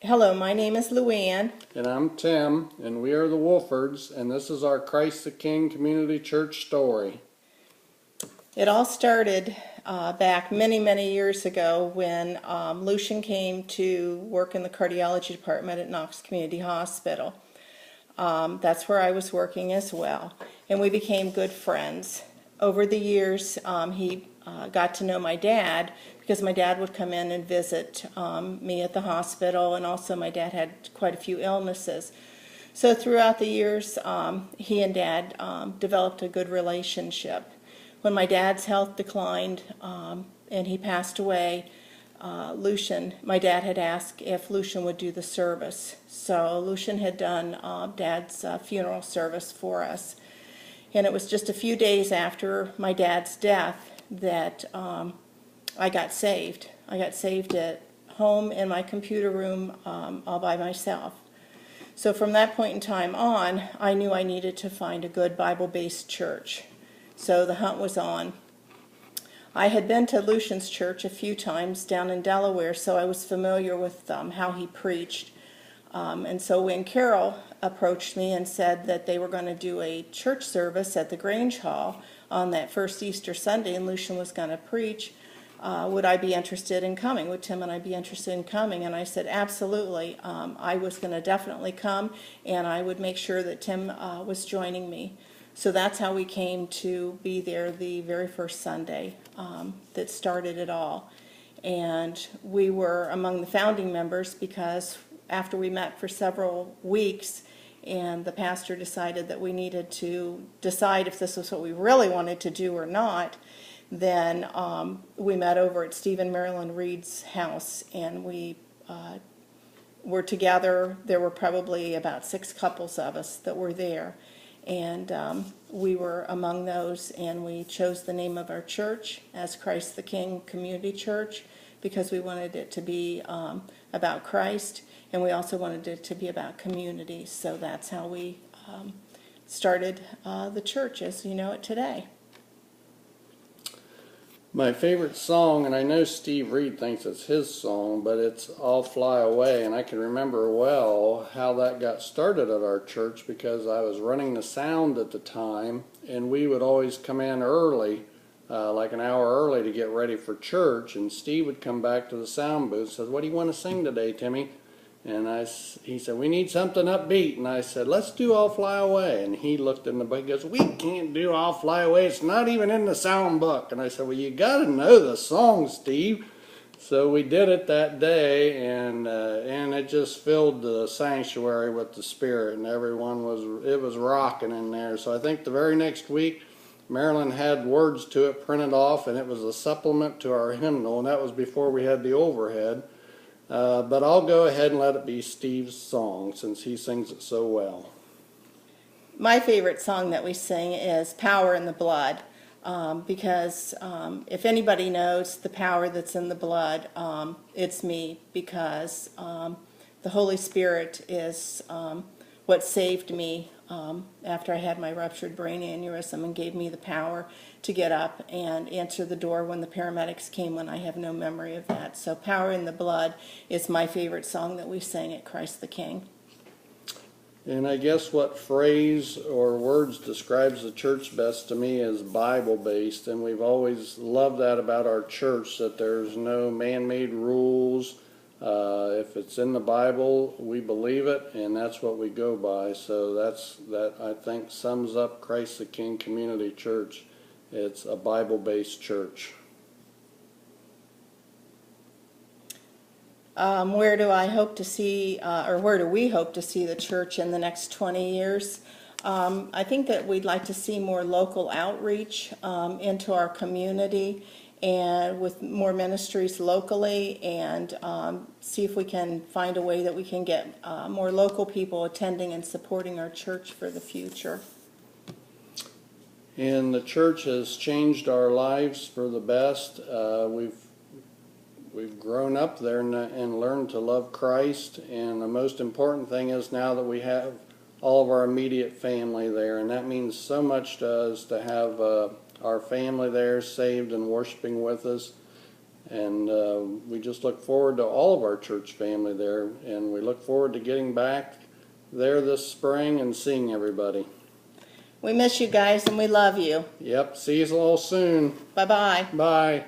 Hello, my name is Luann. And I'm Tim, and we are the Wolfords, and this is our Christ the King Community Church story. It all started back many years ago when Lucian came to work in the cardiology department at Knox Community Hospital. That's where I was working as well, and we became good friends. Over the years, he got to know my dad because my dad would come in and visit me at the hospital, and also my dad had quite a few illnesses. So throughout the years, he and Dad developed a good relationship. When my dad's health declined and he passed away, my dad had asked if Lucian would do the service. So Lucian had done Dad's funeral service for us. And it was just a few days after my dad's death that I got saved. I got saved at home in my computer room all by myself. So from that point in time on, I knew I needed to find a good Bible-based church. So the hunt was on. I had been to Lucian's church a few times down in Delaware, so I was familiar with how he preached. And so when Carol approached me and said that they were going to do a church service at the Grange Hall on that first Easter Sunday, and Lucian was going to preach, would I be interested in coming? Would Tim and I be interested in coming? And I said, absolutely. I was going to definitely come, and I would make sure that Tim was joining me. So that's how we came to be there the very first Sunday that started it all. And we were among the founding members because after we met for several weeks and the pastor decided that we needed to decide if this was what we really wanted to do or not, then we met over at Steve and Marilyn Reed's house, and we were together. There were probably about 6 couples of us that were there, and we were among those, and we chose the name of our church as Christ the King Community Church because we wanted it to be about Christ, and we also wanted it to be about community. So that's how we started the church as you know it today. My favorite song, and I know Steve Reed thinks it's his song, but it's I'll Fly Away, and I can remember well how that got started at our church because I was running the sound at the time, and we would always come in early, like an hour early to get ready for church, and Steve would come back to the sound booth and said, "What do you want to sing today, Timmy?" And he said, "We need something upbeat." And I said, "Let's do I'll Fly Away." And he looked in the book, he goes, "We can't do I'll Fly Away. It's not even in the sound book." And I said, "Well, you got to know the song, Steve." So we did it that day, and it just filled the sanctuary with the Spirit, and it was rocking in there. So I think the very next week, Marilyn had words to it printed off, and it was a supplement to our hymnal, and that was before we had the overhead. But I'll go ahead and let it be Steve's song since he sings it so well. My favorite song that we sing is Power in the Blood because if anybody knows the power that's in the blood, it's me because the Holy Spirit is what saved me after I had my ruptured brain aneurysm and gave me the power to get up and answer the door when the paramedics came when I have no memory of that. So Power in the Blood is my favorite song that we sing at Christ the King. And I guess what phrase or words describes the church best to me is Bible-based, and we've always loved that about our church, that there's no man-made rules. If it's in the Bible, we believe it, and that's what we go by. So that I think sums up Christ the King Community Church. It's a Bible-based church. Where do I hope to see, or where do we hope to see the church in the next 20 years? I think that we'd like to see more local outreach into our community and with more ministries locally, and see if we can find a way that we can get more local people attending and supporting our church for the future. And the church has changed our lives for the best. We've grown up there and learned to love Christ, and the most important thing is now that we have all of our immediate family there, and that means so much to us to have our family there saved and worshiping with us. And we just look forward to all of our church family there, and we look forward to getting back there this spring and seeing everybody. We miss you guys and we love you. Yep, see you all soon. Bye-bye. Bye.